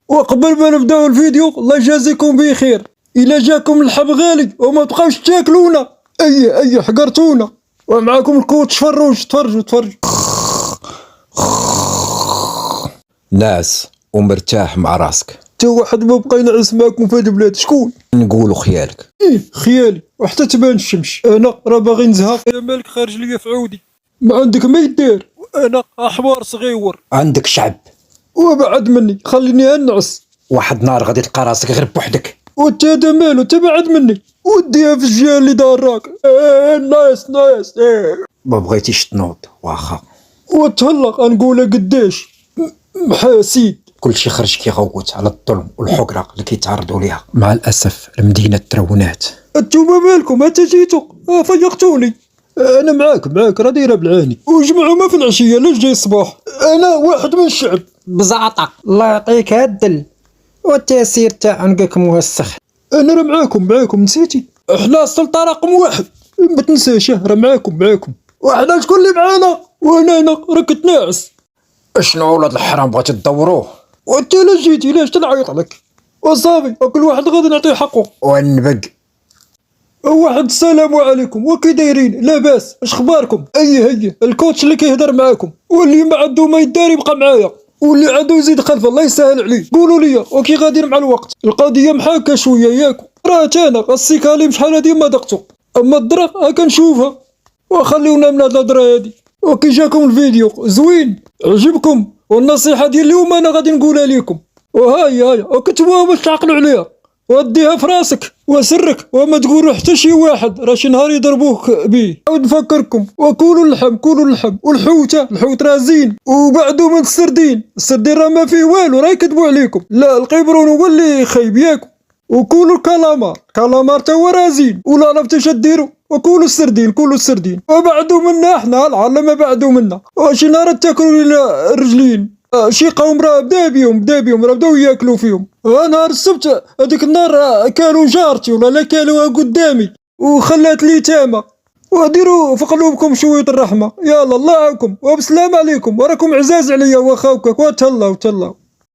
وقبل ما نبداو الفيديو الله يجازيكم بخير. الا جاكم اللحم غالي وما تبقاوش تاكلونا، اي حقرتونا. ومعاكم الكوتش فروج، تفرجوا. ناس ومرتاح مع راسك. تا واحد ما بقى ينعس معاكم في هاد البلاد، شكون؟ نقولوا خيالك. خيالي وحتى تبان الشمس. انا راه باغي نزهق. يا مالك خارج ليا في عودي؟ ما عندك ما يدير، وانا حمار صغيور. عندك شعب وبعد مني خليني انعس. واحد نهار غادي تلقى راسك غير بوحدك. وانت هذا مالو تبعد مني، وديها في الجهه اللي داراك. نايس. ما بغيتيش تنوض واخا. وتهلا نقولها قداش محاسيد. كلشي خرج كيغوت على الظلم والحقره اللي كيتعرضوا ليها. مع الاسف المدينه ترونات. انتوما مالكم؟ انت جيتو فيقتوني. انا معاك راه دايره بالعاني. وجمعوا ما في العشيه لاش جاي الصباح. انا واحد من الشعب. بزعطة الله يعطيك هالدل والتأثير تاع عنقك موسخ. انا راه معاكم نسيتي؟ احنا السلطه رقم واحد، ما تنساش. راه معاكم. وحنا شكون اللي معانا؟ وانا راك تناعس. شنو ولاد الحرام بغيتي تدوروه؟ وانت لا جيتي لاش تنعيط لك؟ وصافي كل واحد غادي نعطيه حقه. ونبق واحد السلام عليكم، وكي دايرين؟ لاباس؟ اش اخباركم؟ هي الكوتش اللي كيهضر معاكم، واللي ما عنده ما يدار يبقى معايا، واللي عنده يزيد خلف الله يسهل عليه. قولوا لي وكي غادير مع الوقت؟ القضيه محاكه شويه ياكم. راه انا السيكاليم شحال هادي ما دقتو، اما الدرا ها كنشوفها. وخليونا من هاد الهضره هادي. وكي جاكم الفيديو زوين عجبكم، والنصيحه ديال اليوم انا غادي نقولها لكم. وهاي وكتبوها باش تعقلوا عليها، وديها في راسك وسرك، وما تقولوا حتى شي واحد راه شي نهار يضربوك بيه. عاود نفكركم، وكولوا اللحم الحوت راه زين. وبعدو من السردين راه ما فيه والو، راه يكذبوا عليكم. لا القبرون هو اللي خايب ياكم. وكولوا الكالامار تا هو راه زين. ولا عرفتوا اش ديروا؟ وكولوا السردين. وبعدو منا احنا العالم ما بعدو منا. وشي نهار تاكلوا لنا الرجلين. شي قوم راه بدا بيهم راه بداو ياكلوا فيهم. نهار السبت هذيك النهار كانوا جارتي ولا كانوا قدامي وخلات لي تامه. وديروا في قلوبكم شويه الرحمه. يلا الله يعاونكم وبسلام عليكم، وراكم عزاز عليا واخا وكاك. وتهلاو.